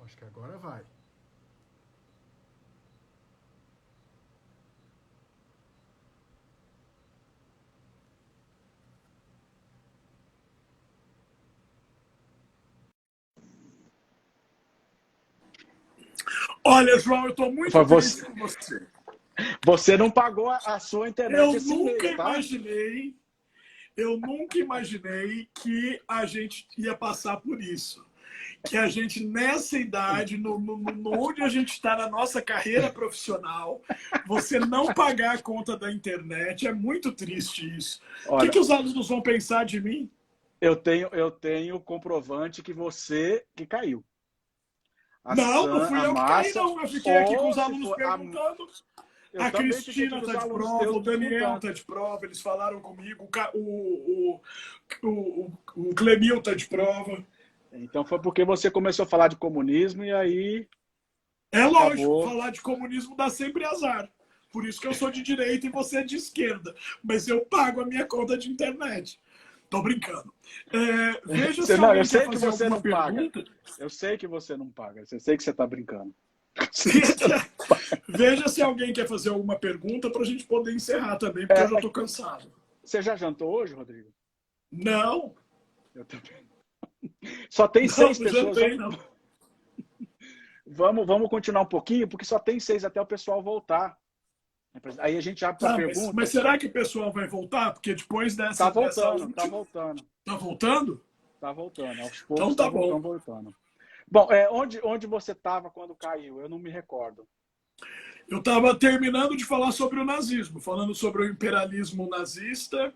Acho que agora vai. Olha, João, eu estou muito triste Você, com você. você não pagou a sua internet Eu esse nunca mês, tá? imaginei, eu nunca imaginei que a gente ia passar por isso. Que a gente, nessa idade, onde a gente está na nossa carreira profissional, você não pagar a conta da internet, é muito triste isso. O que, Olha, que os alunos vão pensar de mim? eu tenho comprovante que você que caiu. Não, não fui A eu que caí, massa, não. Eu fiquei aqui com ou os se alunos for. perguntando. Eu A também fiquei aqui Cristina com os está de alunos prova, teus o Daniel perguntando. está de prova, eles falaram comigo, o Clemil está de prova. Então foi porque você começou a falar de comunismo e aí É lógico, acabou. falar de comunismo dá sempre azar. Por isso que eu sou de direita e você é de esquerda. Mas eu pago a minha conta de internet. Tô brincando. Veja se Não, eu alguém quer sei que fazer você alguma não paga. pergunta. Eu sei que você não paga. Eu sei que você está brincando. Eu sei que você não paga. Veja se alguém quer fazer alguma pergunta para a gente poder encerrar também, porque eu já estou cansado. Você já jantou hoje, Rodrigo? Não, Eu também. Só tem não, seis não pessoas. jantei, não. Vamos continuar um pouquinho, porque só tem seis até o pessoal voltar. Aí a gente abre para Tá, mas perguntas. será que o pessoal vai voltar? Porque depois Tá dessa voltando, tá última. voltando, Tá voltando? tá voltando. Aos poucos Então tá bom. estão voltando. Bom, onde você estava quando caiu? Eu não me recordo. Eu estava terminando de falar sobre o nazismo, falando sobre o imperialismo nazista,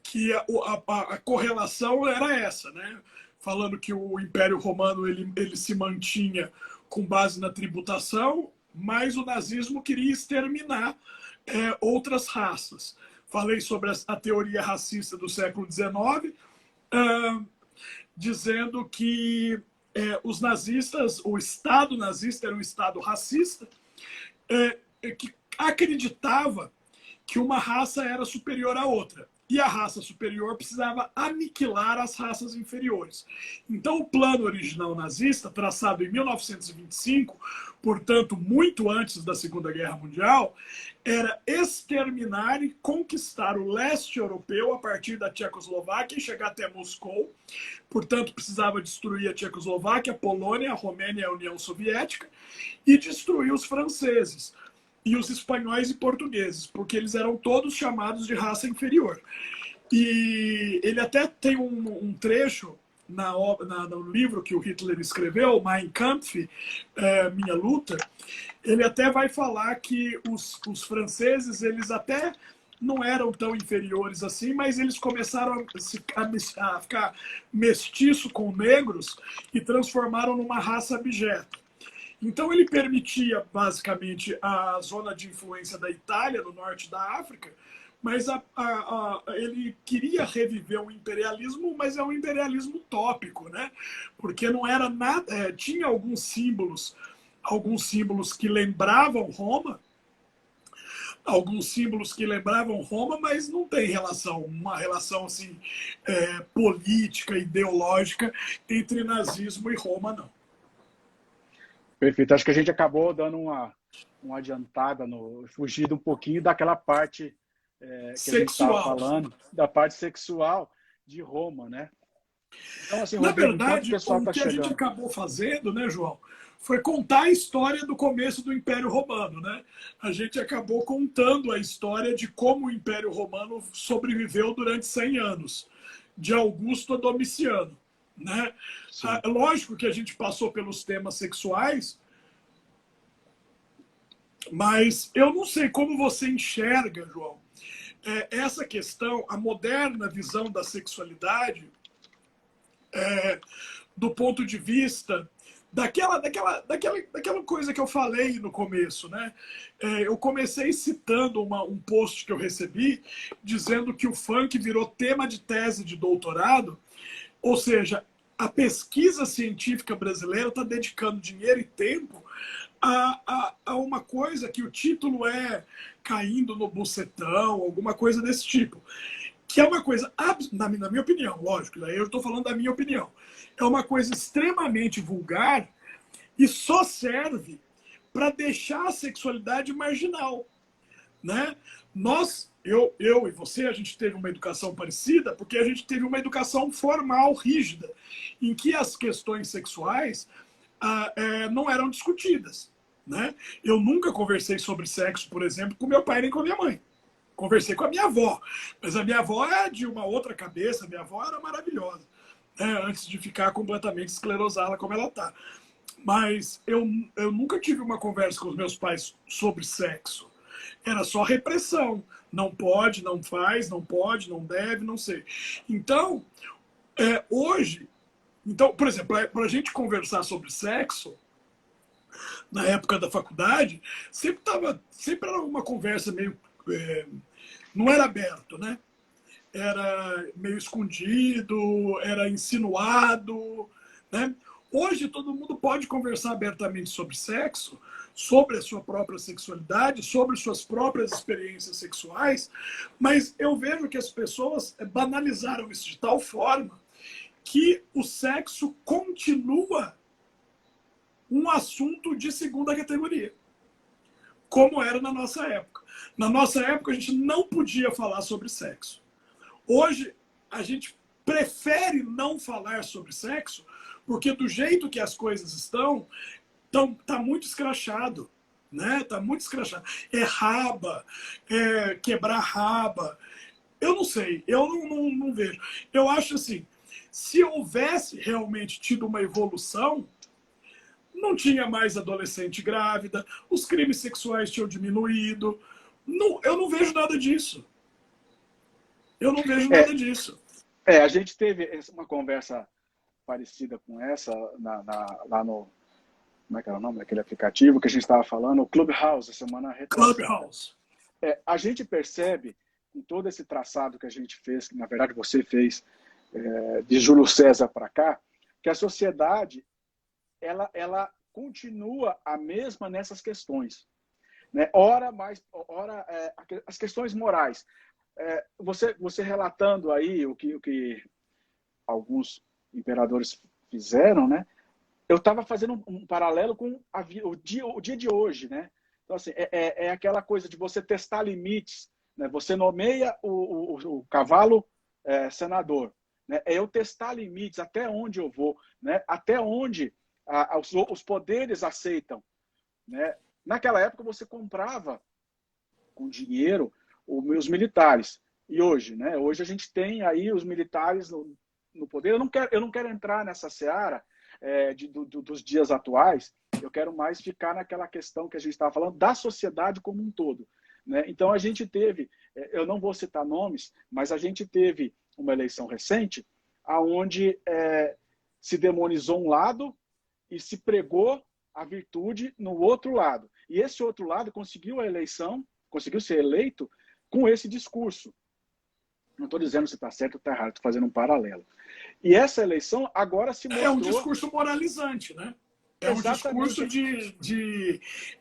que a correlação era essa, né? Falando que o Império Romano ele se mantinha com base na tributação, mas o nazismo queria exterminar outras raças. Falei sobre a teoria racista do século XIX, dizendo que os nazistas, o Estado nazista era um Estado racista, que acreditava que uma raça era superior à outra. E a raça superior precisava aniquilar as raças inferiores. Então, o plano original nazista, traçado em 1925, portanto, muito antes da Segunda Guerra Mundial, era exterminar e conquistar o leste europeu a partir da Tchecoslováquia e chegar até Moscou. Portanto, precisava destruir a Tchecoslováquia, a Polônia, a Romênia e a União Soviética e destruir os franceses e os espanhóis e portugueses, porque eles eram todos chamados de raça inferior. E ele até tem um trecho no livro que o Hitler escreveu, Mein Kampf, Minha Luta, ele até vai falar que os franceses, eles até não eram tão inferiores assim, mas eles começaram a ficar mestiço com negros e transformaram numa raça abjeta. Então ele permitia basicamente a zona de influência da Itália, no norte da África, mas ele queria reviver o imperialismo, mas é um imperialismo utópico, né? Porque não era nada, tinha alguns símbolos que lembravam Roma, mas não tem uma relação assim política, ideológica entre nazismo e Roma, não. Perfeito. Acho que a gente acabou dando uma adiantada, fugindo um pouquinho daquela parte que a gente estava Sexual. falando, da parte sexual de Roma, né? Então, assim, Na Rodrigo, enquanto o verdade, pessoal o está que a gente chegando. acabou fazendo, né, João, foi contar a história do começo do Império Romano, né? A gente acabou contando a história de como o Império Romano sobreviveu durante 100 anos, de Augusto a Domiciano, né? Sim. Lógico que a gente passou pelos temas sexuais, mas eu não sei como você enxerga, João, essa questão, a moderna visão da sexualidade, do ponto de vista daquela coisa que eu falei no começo, né? Eu comecei citando um post que eu recebi dizendo que o funk virou tema de tese de doutorado, ou seja, a pesquisa científica brasileira está dedicando dinheiro e tempo a uma coisa que o título é Caindo no Bucetão, alguma coisa desse tipo. que é uma coisa, na minha opinião, lógico, daí eu estou falando da minha opinião, é uma coisa extremamente vulgar e só serve para deixar a sexualidade marginal, né? Eu e você, a gente teve uma educação parecida porque a gente teve uma educação formal, rígida, em que as questões sexuais não eram discutidas, né? Eu nunca conversei sobre sexo, por exemplo, com meu pai nem com a minha mãe. Conversei com a minha avó, mas a minha avó é de uma outra cabeça, a minha avó era maravilhosa, né? Antes de ficar completamente esclerosada como ela está. Mas eu nunca tive uma conversa com os meus pais sobre sexo. Era só repressão. Não pode, não faz, não pode, não deve, não sei. Então, hoje, por exemplo, para a gente conversar sobre sexo, na época da faculdade, sempre era uma conversa meio... não era aberto, né? Era meio escondido, era insinuado, né? Hoje todo mundo pode conversar abertamente sobre sexo, sobre a sua própria sexualidade, sobre suas próprias experiências sexuais, mas eu vejo que as pessoas banalizaram isso de tal forma que o sexo continua um assunto de segunda categoria, como era na nossa época. Na nossa época a gente não podia falar sobre sexo. Hoje a gente prefere não falar sobre sexo porque do jeito que as coisas estão, tá muito escrachado, né? Tá muito escrachado. É raba, é quebrar raba. Eu não sei, eu não vejo. Eu acho assim, se houvesse realmente tido uma evolução, não tinha mais adolescente grávida, os crimes sexuais tinham diminuído. Não, eu não vejo nada disso. Eu não vejo nada disso. A gente teve uma conversa parecida com essa lá no... Como é que era o nome daquele aplicativo que a gente estava falando? O Clubhouse, a semana retrasada. Clubhouse. A gente percebe, com todo esse traçado que a gente fez, que na verdade você fez, de Júlio César para cá, que a sociedade ela continua a mesma nessas questões. Né? Ora, as questões morais. Você relatando aí o que alguns imperadores fizeram, né? Eu estava fazendo um paralelo com o dia de hoje, né? Então, assim, é aquela coisa de você testar limites, né? Você nomeia o cavalo senador, né? É eu testar limites, até onde eu vou, né? Até onde os poderes aceitam, né? Naquela época você comprava com dinheiro os militares. E hoje, né? Hoje a gente tem aí os militares no poder. Eu não quero entrar nessa seara dos dias atuais. Eu quero mais ficar naquela questão que a gente estava falando da sociedade como um todo, né? Então a gente teve, eu não vou citar nomes, mas a gente teve uma eleição recente aonde se demonizou um lado e se pregou a virtude no outro lado. E esse outro lado conseguiu a eleição, conseguiu ser eleito com esse discurso. Não estou dizendo se está certo ou está errado, estou fazendo um paralelo. E essa eleição agora se mostrou... É um discurso moralizante, né? É um discurso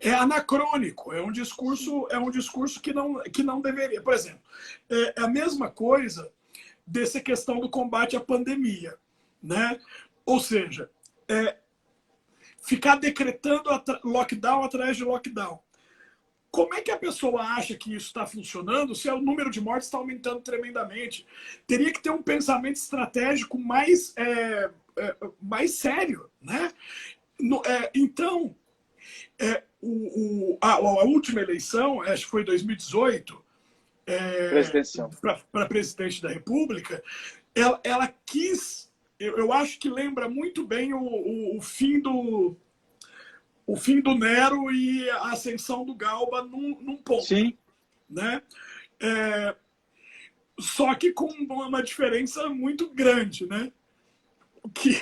é anacrônico, é um discurso que não deveria. Por exemplo, é a mesma coisa dessa questão do combate à pandemia, né? Ou seja, ficar decretando lockdown atrás de lockdown. Como é que a pessoa acha que isso está funcionando se o número de mortes está aumentando tremendamente? Teria que ter um pensamento estratégico mais sério, né? Então, a última eleição, acho que foi 2018, para presidente da República, ela quis, eu acho que lembra muito bem o fim do Nero e a ascensão do Galba num ponto. Sim. Né? Só que com uma diferença muito grande, né? Que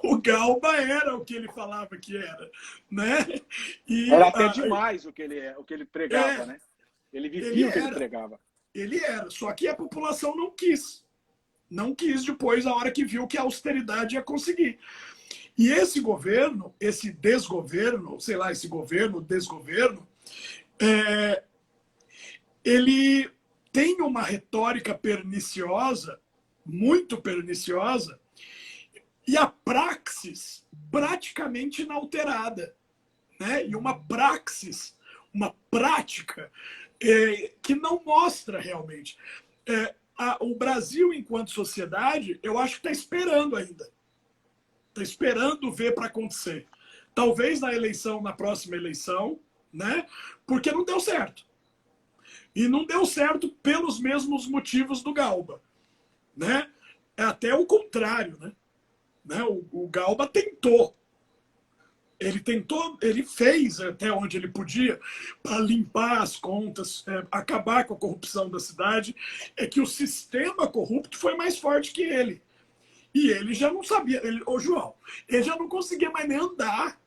o Galba era o que ele falava que era, né? Era até demais o que ele pregava, né? Ele vivia o que ele pregava. Ele era, só que a população não quis. Não quis depois, a hora que viu que a austeridade ia conseguir. E esse governo, esse desgoverno, sei lá, esse governo, desgoverno, ele tem uma retórica perniciosa, muito perniciosa, e a praxis praticamente inalterada, né? E uma praxis, uma prática que não mostra realmente. O Brasil, enquanto sociedade, eu acho que está esperando ainda. Está esperando ver para acontecer. Talvez na próxima eleição, né? Porque não deu certo. E não deu certo pelos mesmos motivos do Galba, né? É até o contrário, né? O Galba tentou. Ele fez até onde ele podia para limpar as contas, acabar com a corrupção da cidade. É que o sistema corrupto foi mais forte que ele. E ele já não sabia, ô João, ele já não conseguia mais nem andar.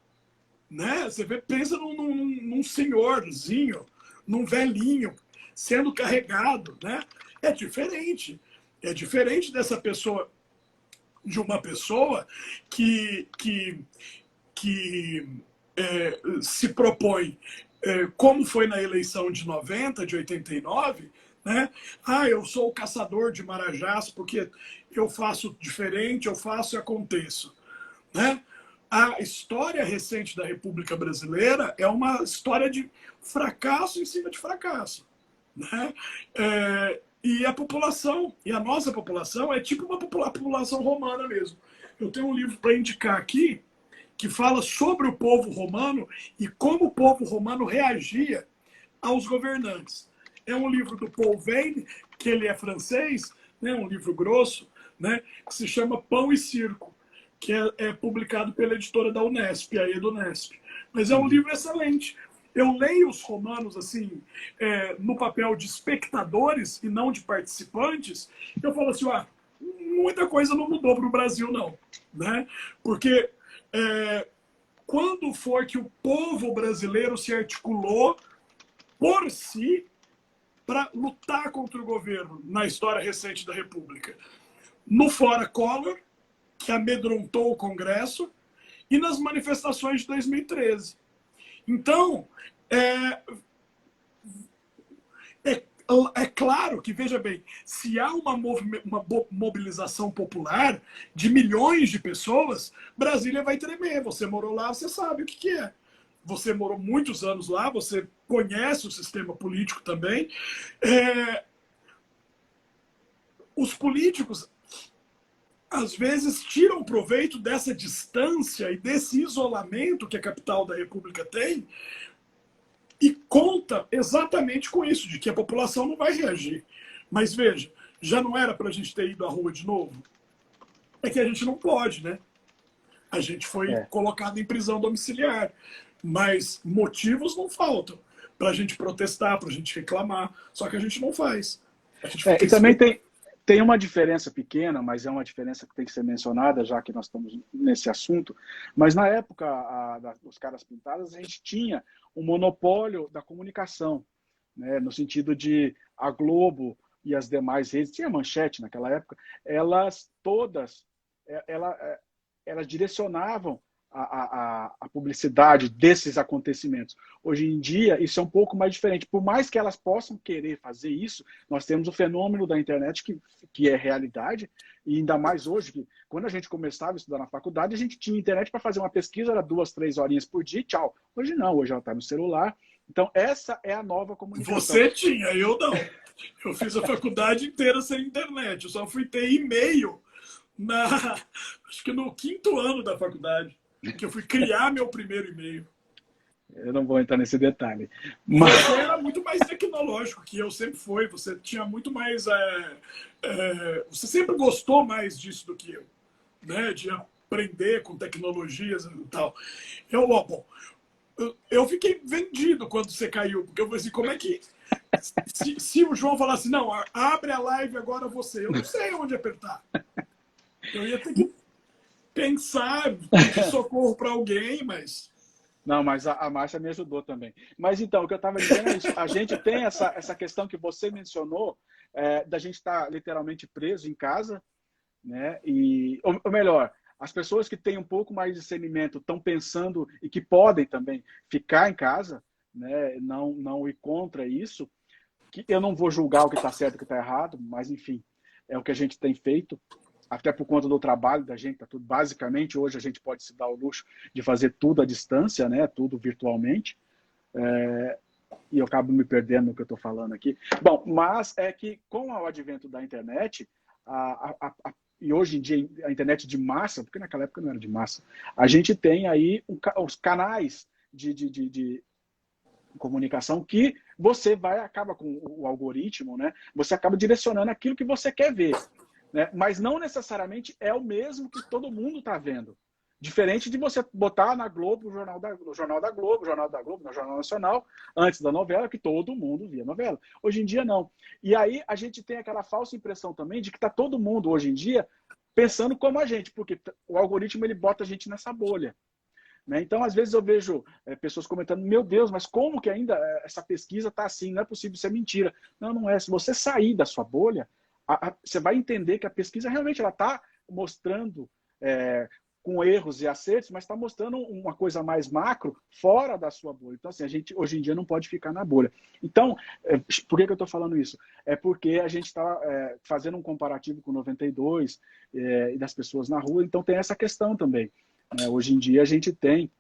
Né? Você pensa num senhorzinho, num velhinho, sendo carregado. Né? É diferente. É diferente dessa pessoa, de uma pessoa que se propõe, como foi na eleição de 90, de 89, né? Eu sou o caçador de marajás porque eu faço diferente, eu faço e aconteço. Né? A história recente da República Brasileira é uma história de fracasso em cima de fracasso. Né? E a população, e a nossa população, é tipo uma população romana mesmo. Eu tenho um livro para indicar aqui, que fala sobre o povo romano e como o povo romano reagia aos governantes. É um livro do Paul Veyne, que ele é francês, né, um livro grosso, né, que se chama Pão e Circo, que é publicado pela editora da Unesp, a EduNesp. Mas é um livro excelente. Eu leio os romanos assim, no papel de espectadores e não de participantes. Eu falo assim, muita coisa não mudou para o Brasil, não. Né? Porque quando foi que o povo brasileiro se articulou por si para lutar contra o governo na história recente da República? No Fora Collor, que amedrontou o Congresso, e nas manifestações de 2013. Então, é claro que, veja bem, se há uma mobilização popular de milhões de pessoas, Brasília vai tremer. Você morou lá, você sabe o que é. Você morou muitos anos lá, você conhece o sistema político também. Os políticos, às vezes, tiram proveito dessa distância e desse isolamento que a capital da República tem e conta exatamente com isso, de que a população não vai reagir. Mas veja, já não era para a gente ter ido à rua de novo? É que a gente não pode, né? A gente foi colocado em prisão domiciliar. Mas motivos não faltam para a gente protestar, para a gente reclamar. Só que a gente não faz. E também tem uma diferença pequena, mas é uma diferença que tem que ser mencionada, já que nós estamos nesse assunto. Mas na época dos Caras Pintadas, a gente tinha um monopólio da comunicação, né? No sentido de a Globo e as demais redes, tinha Manchete naquela época, elas todas elas direcionavam a publicidade desses acontecimentos. Hoje em dia, isso é um pouco mais diferente. Por mais que elas possam querer fazer isso, nós temos o fenômeno da internet que é realidade, e ainda mais hoje, que quando a gente começava a estudar na faculdade, a gente tinha internet para fazer uma pesquisa, era 2, 3 horinhas por dia, tchau. Hoje não, hoje ela está no celular. Então, essa é a nova comunicação. Você tinha, eu não. Eu fiz a faculdade inteira sem internet. Eu só fui ter e-mail acho que no 5º ano da faculdade, que eu fui criar meu primeiro e-mail. Eu não vou entrar nesse detalhe. Mas... Você era muito mais tecnológico que eu sempre fui. Você tinha muito mais... você sempre gostou mais disso do que eu, né? De aprender com tecnologias e tal. Eu fiquei vendido quando você caiu, porque eu falei assim, como é que... Se o João falasse, não, abre a live agora você, eu não sei onde apertar. Eu ia ter que pensar, pedir socorro para alguém, mas... Não, mas a Márcia me ajudou também. Mas então, o que eu estava dizendo é isso. A gente tem essa questão que você mencionou, da gente estar literalmente preso em casa, né? Ou melhor, as pessoas que têm um pouco mais de discernimento estão pensando e que podem também ficar em casa, né? Não ir contra isso. que eu não vou julgar o que está certo e o que está errado, mas, enfim, é o que a gente tem feito, até por conta do trabalho da gente, tá tudo, basicamente, hoje a gente pode se dar o luxo de fazer tudo à distância, né, tudo virtualmente, e eu acabo me perdendo no que eu estou falando aqui. Bom, mas é que com o advento da internet, e hoje em dia a internet de massa, porque naquela época não era de massa, a gente tem aí os canais de comunicação que você acaba com o algoritmo, né? Você acaba direcionando aquilo que você quer ver, né? Mas não necessariamente é o mesmo que todo mundo está vendo. Diferente de você botar na Globo, no Jornal da Globo, no Jornal Nacional, antes da novela, que todo mundo via novela. Hoje em dia, não. E aí a gente tem aquela falsa impressão também de que está todo mundo, hoje em dia, pensando como a gente, porque o algoritmo ele bota a gente nessa bolha. Né? Então, às vezes eu vejo pessoas comentando, meu Deus, mas como que ainda essa pesquisa está assim? Não é possível, isso é mentira. Não, não é. Se você sair da sua bolha, você vai entender que a pesquisa realmente ela está mostrando com erros e acertos, mas está mostrando uma coisa mais macro fora da sua bolha. Então, assim, a gente hoje em dia não pode ficar na bolha. Então, por que eu estou falando isso? É porque a gente está fazendo um comparativo com 92 e das pessoas na rua, então tem essa questão também. Hoje em dia a gente tem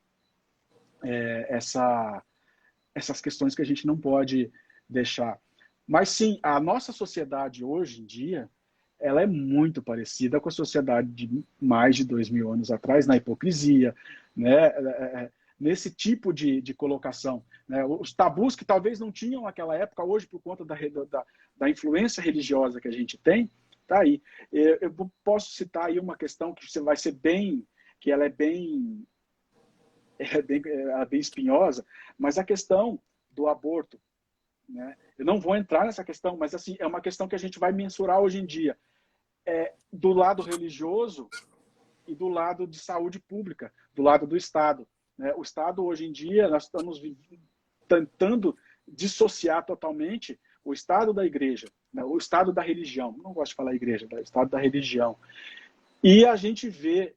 essas questões que a gente não pode deixar. Mas sim, a nossa sociedade hoje em dia, ela é muito parecida com a sociedade de mais de 2000 anos atrás, na hipocrisia, né? Nesse tipo de colocação. Né? Os tabus que talvez não tinham naquela época, hoje, por conta da influência religiosa que a gente tem, tá aí. Eu posso citar aí uma questão que vai ser bem, que ela é bem espinhosa, mas a questão do aborto. Né? Eu não vou entrar nessa questão, mas assim, é uma questão que a gente vai mensurar hoje em dia. Do lado religioso e do lado de saúde pública, do lado do Estado. Né? O Estado, hoje em dia, nós estamos tentando dissociar totalmente o Estado da igreja, né? O Estado da religião. Não gosto de falar igreja, o Estado da religião. E a gente vê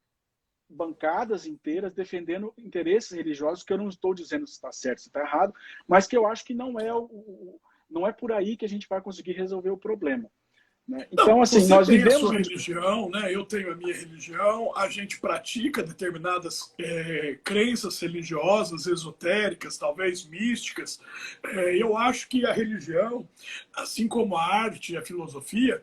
bancadas inteiras defendendo interesses religiosos, que eu não estou dizendo se está certo, se está errado, mas que eu acho que não é por aí que a gente vai conseguir resolver o problema. Né? Então, não, assim, você nós tem vivemos... a sua religião, né? Eu tenho a minha religião, a gente pratica determinadas crenças religiosas, esotéricas, talvez místicas. Eu acho que a religião, assim como a arte e a filosofia,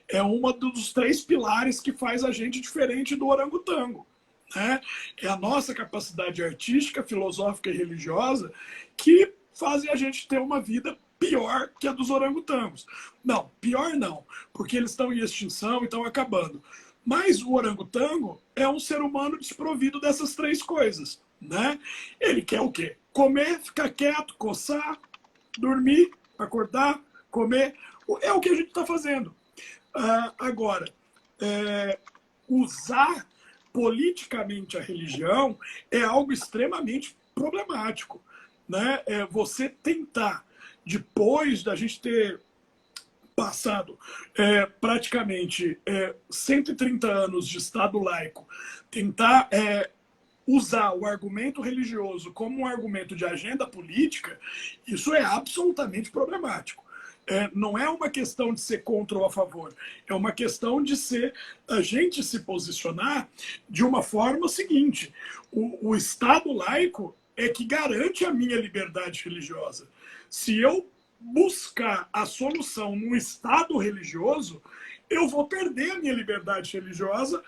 é uma dos 3 pilares que faz a gente diferente do orangotango. Né? É a nossa capacidade artística, filosófica e religiosa que fazem a gente ter uma vida pior que a dos orangotangos. Não, pior não, porque eles estão em extinção e estão acabando. Mas o orangotango é um ser humano desprovido dessas 3 coisas. Né? Ele quer o quê? Comer, ficar quieto, coçar, dormir, acordar, comer. É o que a gente está fazendo. Agora, usar politicamente a religião é algo extremamente problemático. Né? Você tentar, depois da gente ter passado praticamente 130 anos de Estado laico, tentar usar o argumento religioso como um argumento de agenda política, isso é absolutamente problemático. Não é uma questão de ser contra ou a favor, é uma questão de a gente se posicionar de uma forma seguinte: o Estado laico é que garante a minha liberdade religiosa. Se eu buscar a solução num Estado religioso, eu vou perder a minha liberdade religiosa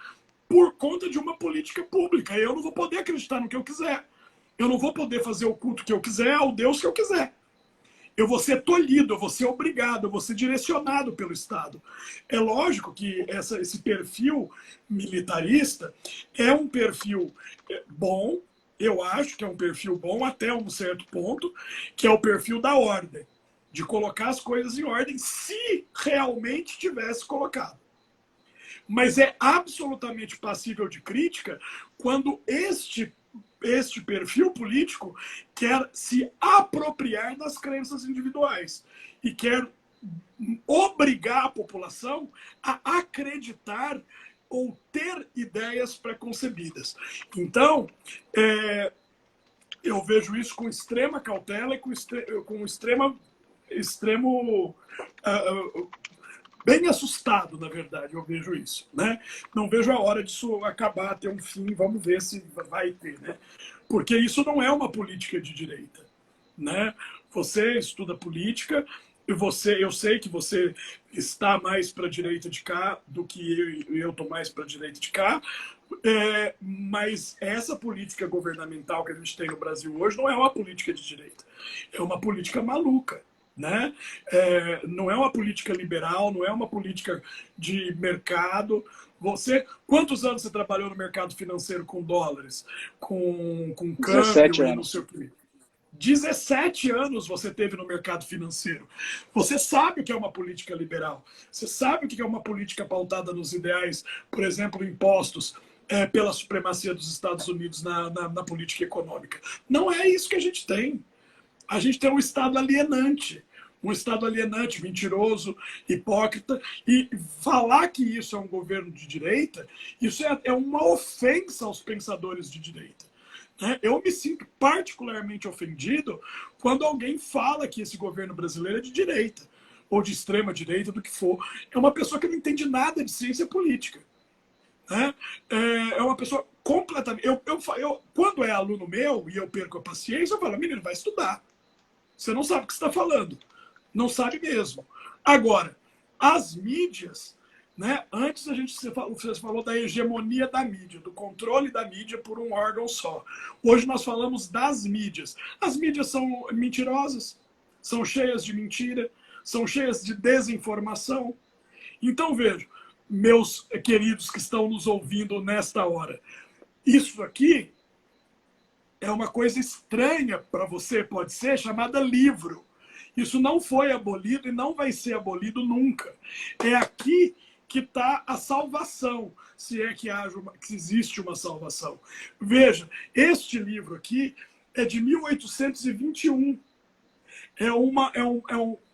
por conta de uma política pública. Eu não vou poder acreditar no que eu quiser. Eu não vou poder fazer o culto que eu quiser ao Deus que eu quiser. Eu vou ser tolhido, eu vou ser obrigado, eu vou ser direcionado pelo Estado. É lógico que esse perfil militarista é um perfil bom, eu acho que é um perfil bom até um certo ponto, que é o perfil da ordem, de colocar as coisas em ordem, se realmente tivesse colocado. Mas é absolutamente passível de crítica quando este perfil político quer se apropriar das crenças individuais e quer obrigar a população a acreditar ou ter ideias preconcebidas. Então, eu vejo isso com extrema cautela e com extrema extremo bem assustado, na verdade, eu vejo isso, né? Não vejo a hora disso acabar, ter um fim, vamos ver se vai ter, né? Porque isso não é uma política de direita, né? Você estuda política e eu sei que você está mais para a direita de cá do que eu estou mais para a direita de cá, mas essa política governamental que a gente tem no Brasil hoje não é uma política de direita, é uma política maluca. Né? Não é uma política liberal, não é uma política de mercado. Quantos anos você trabalhou no mercado financeiro com dólares, com câmbio 17 e não anos. sei o quê? 17 anos você teve no mercado financeiro. Você sabe o que é uma política liberal. Você sabe o que é uma política pautada nos ideais, por exemplo, impostos pela supremacia dos Estados Unidos na política econômica. Não é isso que a gente tem. A gente tem um Estado alienante. Um Estado alienante, mentiroso, hipócrita. E falar que isso é um governo de direita, isso é uma ofensa aos pensadores de direita. Eu me sinto particularmente ofendido quando alguém fala que esse governo brasileiro é de direita, ou de extrema direita, do que for. É uma pessoa que não entende nada de ciência política. É uma pessoa completamente... Quando é aluno meu e eu perco a paciência, eu falo, menino, vai estudar. Você não sabe o que você está falando. Não sabe mesmo. Agora, as mídias, né? Antes você falou da hegemonia da mídia, do controle da mídia por um órgão só. Hoje nós falamos das mídias. As mídias são mentirosas, são cheias de mentira, são cheias de desinformação. Então, vejo, meus queridos que estão nos ouvindo nesta hora, isso aqui é uma coisa estranha para você, pode ser, chamada livro. Isso não foi abolido e não vai ser abolido nunca. É aqui que está a salvação, se é que existe uma salvação. Veja, este livro aqui é de 1821.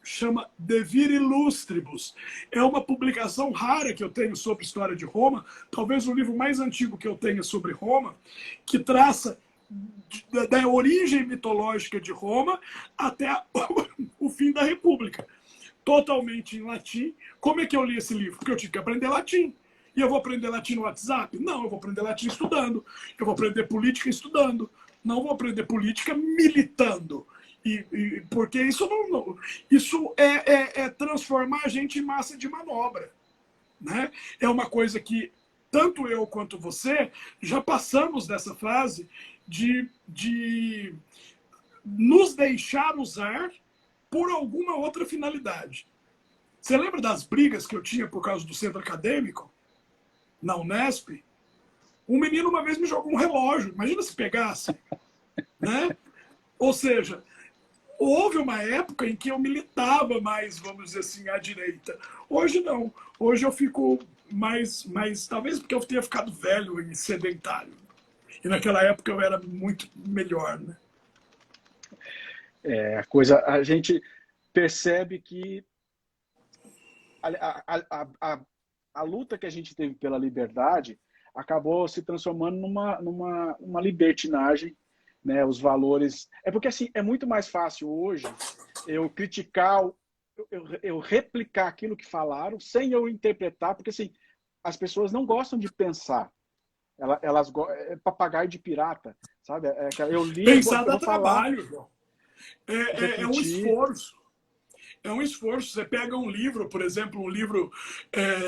Chama De Vir Illustribus. É uma publicação rara que eu tenho sobre a história de Roma, talvez o livro mais antigo que eu tenha sobre Roma, que traça da origem mitológica de Roma até o fim da República. Totalmente em latim. Como é que eu li esse livro? Porque eu tive que aprender latim. E eu vou aprender latim no WhatsApp? Não, eu vou aprender latim estudando. Eu vou aprender política estudando. Não vou aprender política militando. Porque isso é transformar a gente em massa de manobra. Né? É uma coisa que tanto eu quanto você já passamos dessa fase de nos deixar usar por alguma outra finalidade. Você lembra das brigas que eu tinha por causa do centro acadêmico? Na Unesp? Um menino uma vez me jogou um relógio. Imagina se pegasse. Né? Ou seja, houve uma época em que eu militava mais, vamos dizer assim, à direita. Hoje não. Hoje eu fico mais talvez porque eu tenha ficado velho e sedentário. E naquela época eu era muito melhor, né? A gente percebe que a luta que a gente teve pela liberdade acabou se transformando numa libertinagem, né? Os valores... porque assim, é muito mais fácil hoje eu criticar, eu replicar aquilo que falaram sem eu interpretar, porque assim, as pessoas não gostam de pensar. Elas é papagaio de pirata, sabe? Eu li, pensar eu dá vou falar, trabalho, João. É um repetir. esforço. É um esforço. Você pega um livro, por exemplo, um livro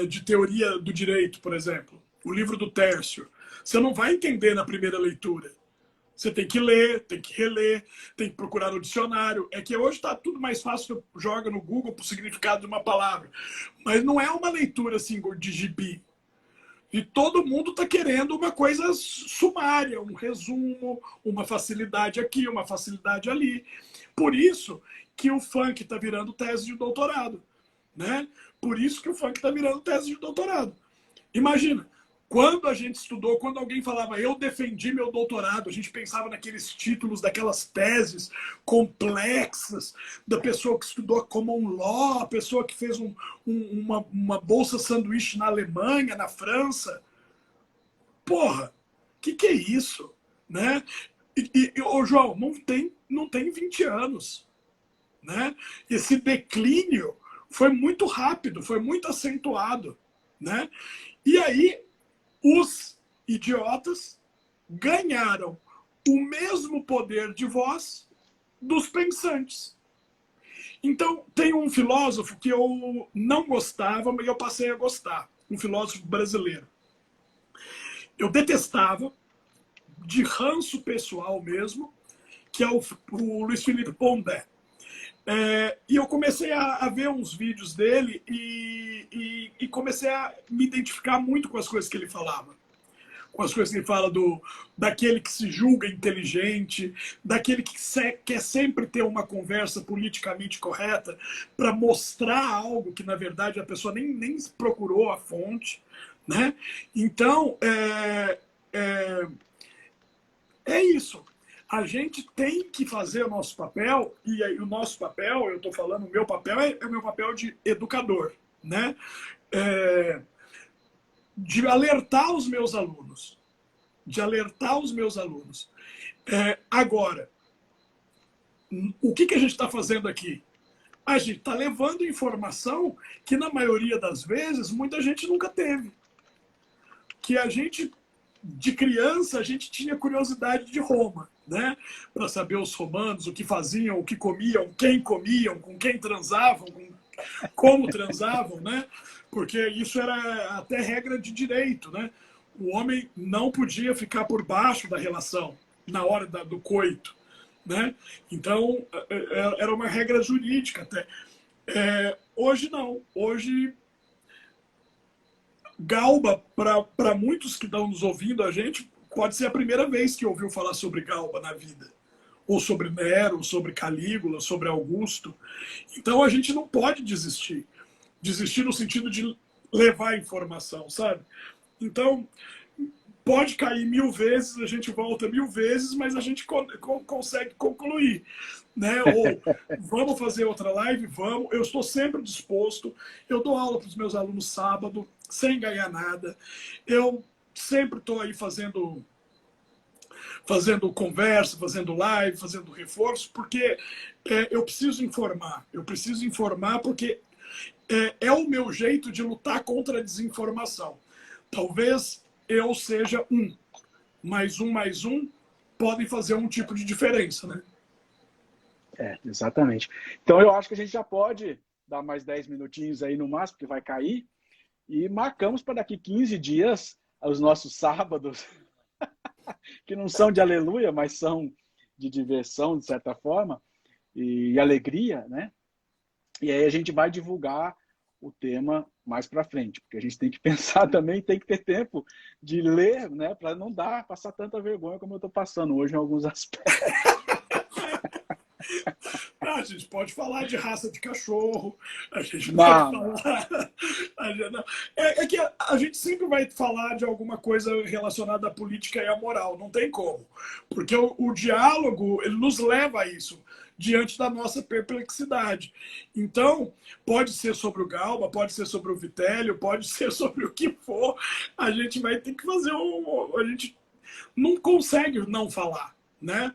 de teoria do direito, por exemplo, o livro do Tércio. Você não vai entender na primeira leitura. Você tem que ler, tem que reler, tem que procurar no dicionário. É que hoje está tudo mais fácil, joga no Google o significado de uma palavra. Mas não é uma leitura assim de gibi. E todo mundo está querendo uma coisa sumária, um resumo, uma facilidade aqui, uma facilidade ali. Por isso que o funk está virando tese de doutorado. Né? Por isso que o funk está virando tese de doutorado. Imagina, quando a gente estudou, quando alguém falava eu defendi meu doutorado, a gente pensava naqueles títulos, daquelas teses complexas, da pessoa que estudou common law, a pessoa que fez uma bolsa sanduíche na Alemanha, na França. Porra, que é isso? Né? Ô, João, não tem 20 anos. né? Esse declínio foi muito rápido, foi muito acentuado, né? E aí os idiotas ganharam o mesmo poder de voz dos pensantes. Então, tem um filósofo que eu não gostava, mas eu passei a gostar, um filósofo brasileiro. Eu detestava, de ranço pessoal mesmo, que é o Luiz Felipe Pondé. E eu comecei a ver uns vídeos dele e comecei a me identificar muito com as coisas que ele falava. Com as coisas que ele fala daquele que se julga inteligente, daquele que quer sempre ter uma conversa politicamente correta para mostrar algo que, na verdade, a pessoa nem procurou a fonte, né? Então, é isso. A gente tem que fazer o nosso papel, e aí, o nosso papel, eu estou falando, o meu papel é o meu papel de educador, né? De alertar os meus alunos. Agora, o que a gente está fazendo aqui? A gente está levando informação que, na maioria das vezes, muita gente nunca teve. Que a gente, de criança, a gente tinha curiosidade de Roma, né? Para saber os romanos, o que faziam, o que comiam, com quem transavam, como transavam, né? Porque isso era até regra de direito, né? O homem não podia ficar por baixo da relação na hora do coito, né? Então, era uma regra jurídica até. Hoje não. Hoje, Galba, para muitos que estão nos ouvindo, a gente pode ser a primeira vez que ouviu falar sobre Galba na vida. Ou sobre Nero, ou sobre Calígula, sobre Augusto. Então, a gente não pode desistir. Desistir no sentido de levar informação, sabe? Então, pode cair 1000 vezes, a gente volta 1000 vezes, mas a gente consegue concluir, né? Ou vamos fazer outra live? Vamos. Eu estou sempre disposto. Eu dou aula para os meus alunos sábado, sem ganhar nada. Eu sempre estou aí fazendo conversa, fazendo live, fazendo reforço, porque eu preciso informar. Eu preciso informar porque é o meu jeito de lutar contra a desinformação. Talvez eu seja mais um podem fazer um tipo de diferença, né? Exatamente. Então eu acho que a gente já pode dar mais 10 minutinhos aí no máximo, porque vai cair, e marcamos para daqui 15 dias os nossos sábados, que não são de aleluia, mas são de diversão, de certa forma, e alegria, né? E aí a gente vai divulgar o tema mais para frente, porque a gente tem que pensar também, tem que ter tempo de ler, né, para não passar tanta vergonha como eu estou passando hoje em alguns aspectos. A gente pode falar de raça de cachorro, a gente pode falar... É que a gente sempre vai falar de alguma coisa relacionada à política e à moral, não tem como. Porque o diálogo, ele nos leva a isso, diante da nossa perplexidade. Então, pode ser sobre o Galba, pode ser sobre o Vitélio, pode ser sobre o que for, a gente vai ter que fazer a gente não consegue não falar, né?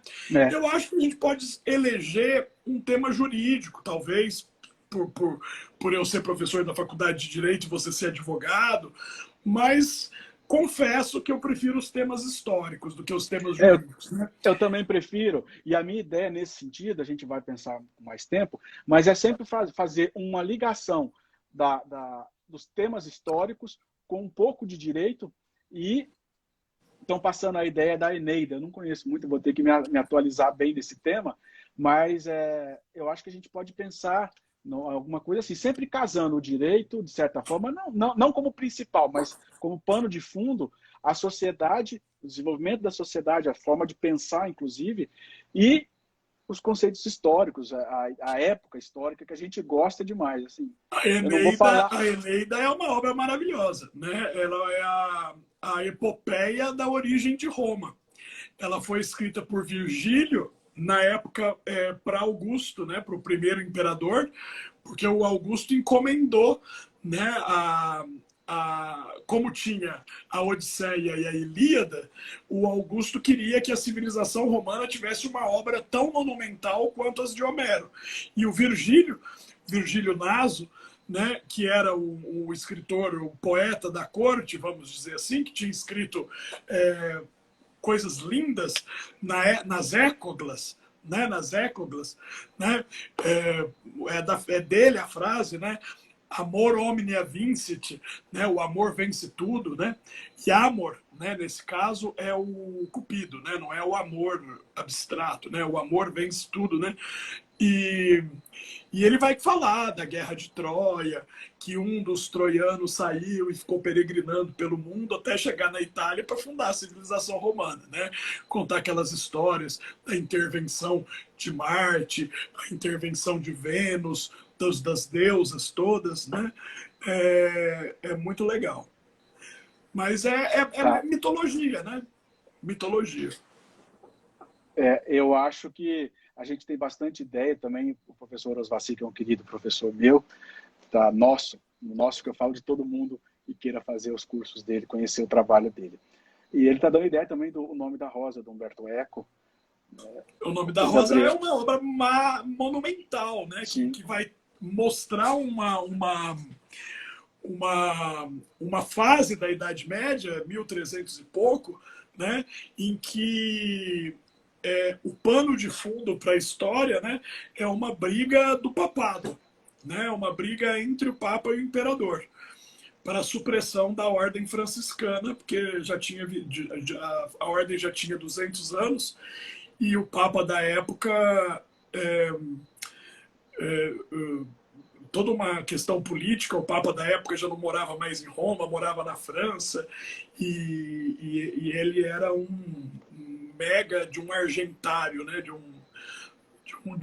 Eu acho que a gente pode eleger um tema jurídico, talvez, por eu ser professor da faculdade de Direito e você ser advogado, mas confesso que eu prefiro os temas históricos do que os temas jurídicos. Né? Eu também prefiro, e a minha ideia nesse sentido, a gente vai pensar com mais tempo, mas é sempre fazer uma ligação dos temas históricos com um pouco de direito e estão passando a ideia da Eneida. Eu não conheço muito, vou ter que me atualizar bem nesse tema, mas eu acho que a gente pode pensar alguma coisa assim, sempre casando o direito, de certa forma, não como principal, mas como pano de fundo, a sociedade, o desenvolvimento da sociedade, a forma de pensar, inclusive, e os conceitos históricos, a época histórica que a gente gosta demais. Assim. A Eneida é uma obra maravilhosa, né? Ela é a epopeia da origem de Roma. Ela foi escrita por Virgílio, na época, para Augusto, né? Para o primeiro imperador, porque o Augusto encomendou, né? como tinha a Odisseia e a Ilíada, o Augusto queria que a civilização romana tivesse uma obra tão monumental quanto as de Homero. E o Virgílio Naso, né, que era o escritor, o poeta da corte, vamos dizer assim, que tinha escrito coisas lindas nas Écoglas, né, né, é dele a frase, né, amor omnia vincit, né, o amor vence tudo, né, e amor, né, nesse caso é o Cupido, né, não é o amor abstrato, né, o amor vence tudo, né, e ele vai falar da guerra de Troia, que um dos troianos saiu e ficou peregrinando pelo mundo até chegar na Itália para fundar a civilização romana, né? Contar aquelas histórias da intervenção de Marte, a intervenção de Vênus, das deusas todas, né? É muito legal. Mas é mitologia, né? Mitologia. Eu acho que a gente tem bastante ideia também. O professor Osvaci, que é um querido professor meu, tá, nosso que eu falo de todo mundo que queira fazer os cursos dele, conhecer o trabalho dele. E ele está dando ideia também do O Nome da Rosa, do Humberto Eco. O Nome da Rosa é uma obra monumental, né? Que vai mostrar uma fase da Idade Média, 1300 e pouco, né? Em que o pano de fundo para a história, né, é uma briga do papado, né, uma briga entre o Papa e o Imperador para a supressão da ordem franciscana, porque a ordem já tinha 200 anos e o Papa da época toda uma questão política. O Papa da época já não morava mais em Roma, morava na França, e ele era um mega de um argentário, né? De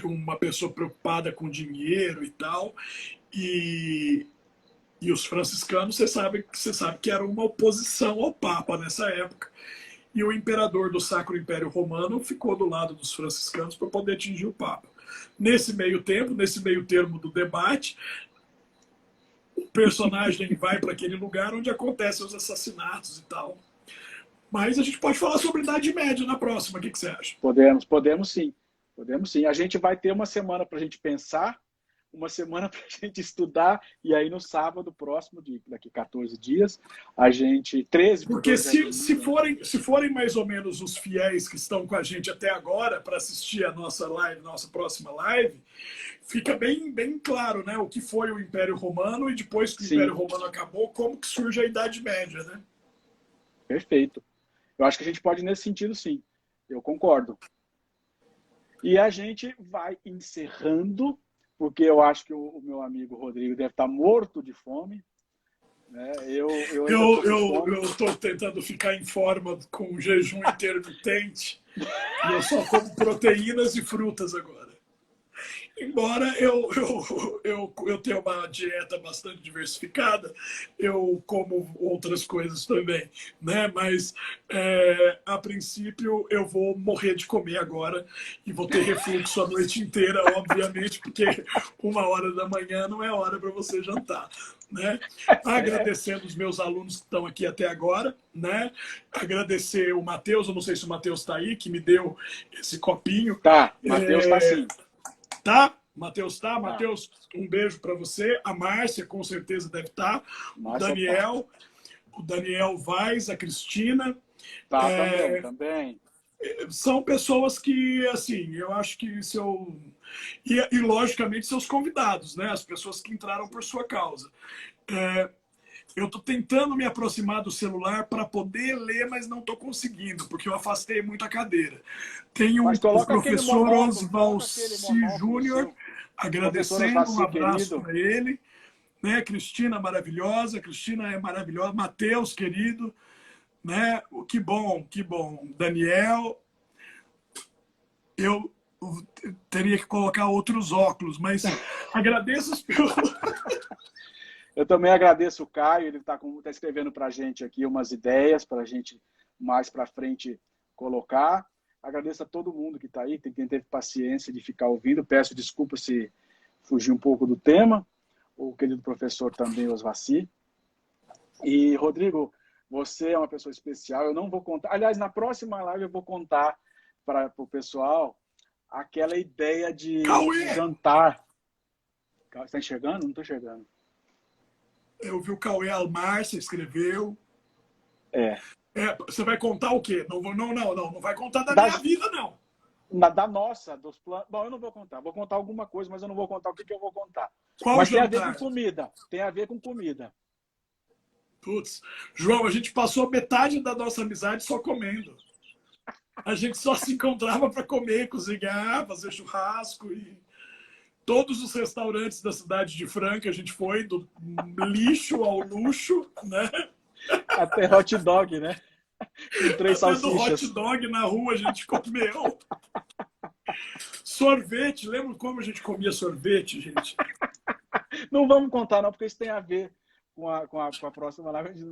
uma pessoa preocupada com dinheiro e tal. E os franciscanos, você sabe que era uma oposição ao Papa nessa época. E o imperador do Sacro Império Romano ficou do lado dos franciscanos para poder atingir o Papa. Nesse meio termo do debate, o personagem vai para aquele lugar onde acontecem os assassinatos e tal. Mas a gente pode falar sobre Idade Média na próxima. O que você acha? Podemos sim. Podemos sim. A gente vai ter uma semana para a gente pensar, uma semana para a gente estudar, e aí no sábado próximo, daqui 14 dias, a gente... 13. Porque se forem mais ou menos os fiéis que estão com a gente até agora para assistir a nossa próxima live, fica bem claro, né, o que foi o Império Romano, e depois que o Império Romano acabou, como que surge a Idade Média, né? Perfeito. Eu acho que a gente pode ir nesse sentido, sim. Eu concordo. E a gente vai encerrando, porque eu acho que o meu amigo Rodrigo deve estar morto de fome. Né? Eu estou tentando ficar em forma com jejum intermitente, e eu só como proteínas e frutas agora. Embora eu tenha uma dieta bastante diversificada, eu como outras coisas também, né? Mas a princípio eu vou morrer de comer agora e vou ter refluxo a noite inteira, obviamente, porque 1h da manhã não é hora para você jantar, né? Agradecendo os meus alunos que estão aqui até agora, né? Agradecer o Matheus, eu não sei se o Matheus está aí, que me deu esse copinho. Tá, Matheus está sim. Tá? Matheus tá? Matheus, um beijo para você. A Márcia, com certeza, deve estar. O Daniel Vaz, a Cristina. Tá, também. São pessoas que, assim, eu acho que se eu... E logicamente, seus convidados, né? As pessoas que entraram por sua causa. Eu estou tentando me aproximar do celular para poder ler, mas não estou conseguindo, porque eu afastei muito a cadeira. Tem o professor Osvalci Júnior, agradecendo, um abraço para ele. Né? Cristina maravilhosa, Cristina é maravilhosa. Matheus, querido. Né? Que bom, que bom. Daniel, eu teria que colocar outros óculos, mas agradeço os... Eu também agradeço o Caio, ele está escrevendo para a gente aqui umas ideias para a gente mais para frente colocar. Agradeço a todo mundo que está aí, quem teve paciência de ficar ouvindo. Peço desculpa se fugir um pouco do tema. O querido professor também, Osvaci. E, Rodrigo, você é uma pessoa especial. Eu não vou contar. Aliás, na próxima live eu vou contar para o pessoal aquela ideia de Cauê! jantar. Você está enxergando? Não estou enxergando. Eu vi o Cauê Almar, você escreveu. É. Você vai contar o quê? Não vai contar da minha vida, não. Da nossa, dos planos. Bom, eu não vou contar. Vou contar alguma coisa, mas eu não vou contar o que eu vou contar. Qual mas jantar? tem a ver com comida. Tem a ver com comida. Putz, João, a gente passou metade da nossa amizade só comendo. A gente só se encontrava para comer, cozinhar, fazer churrasco e todos os restaurantes da cidade de Franca a gente foi, do lixo ao luxo, né? Até hot dog, né? Com 3 salsichas. Hot dog na rua a gente comeu. Sorvete, lembra como a gente comia sorvete, gente? Não vamos contar, não, porque isso tem a ver com a próxima live.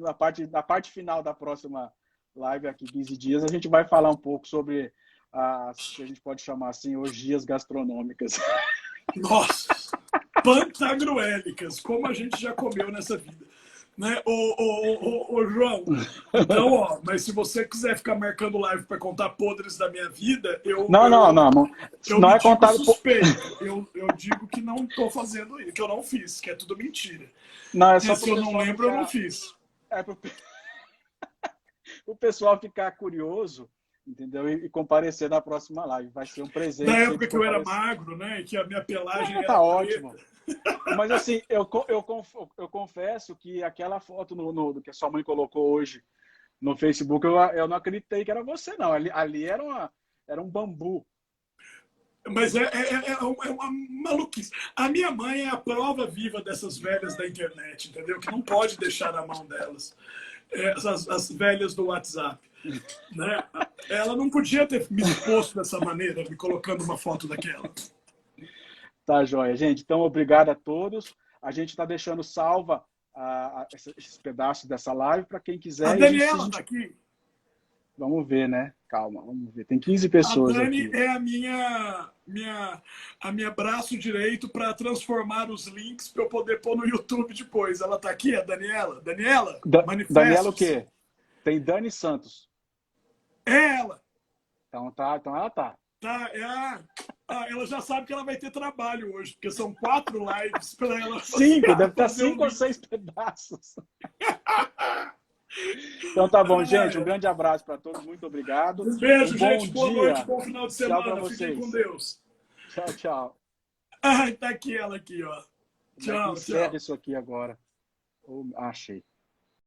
Na parte final da próxima live, aqui 15 dias, a gente vai falar um pouco sobre as que a gente pode chamar assim, orgias gastronômicas. Nossa! Pantagruélicas, como a gente já comeu nessa vida. Né? Ô, João, então, ó, mas se você quiser ficar marcando live para contar podres da minha vida, eu não é contar suspeito. Eu digo que não estou fazendo isso, que eu não fiz, que é tudo mentira. Não, é só se eu não lembro, eu não fiz. É pro o pessoal ficar curioso, entendeu? E comparecer na próxima live. Vai ser um presente. Na época que eu era magro, né? E que a minha pelagem era tá ótimo. Mas assim, eu confesso que aquela foto que a sua mãe colocou hoje no Facebook, eu não acreditei que era você, não. Ali era um bambu. Mas é uma maluquice. A minha mãe é a prova viva dessas velhas da internet, entendeu? Que não pode deixar na mão delas. As velhas do WhatsApp. Né? Ela não podia ter me exposto dessa maneira, me colocando uma foto daquela. Tá, joia. Gente, então, obrigado a todos. A gente está deixando salva esses pedaços dessa live para quem quiser. A Daniela está aqui. Vamos ver, né? Calma, vamos ver. Tem 15 pessoas aqui. A Dani é a minha braço direito para transformar os links para eu poder pôr no YouTube depois. Ela está aqui, a Daniela. Daniela, Daniela o quê? Tem Dani Santos. É ela. Então ela tá. Ela já sabe que ela vai ter trabalho hoje, porque são 4 lives para ela. 5, deve estar 5 ou 6 pedaços. Então tá bom, gente. Um grande abraço para todos. Muito obrigado. Um beijo, gente. Boa noite, bom final de semana. Fiquem com Deus. Tchau, tchau. Tá aqui ela aqui, ó. Tchau, tchau. Encerra isso aqui agora. Achei.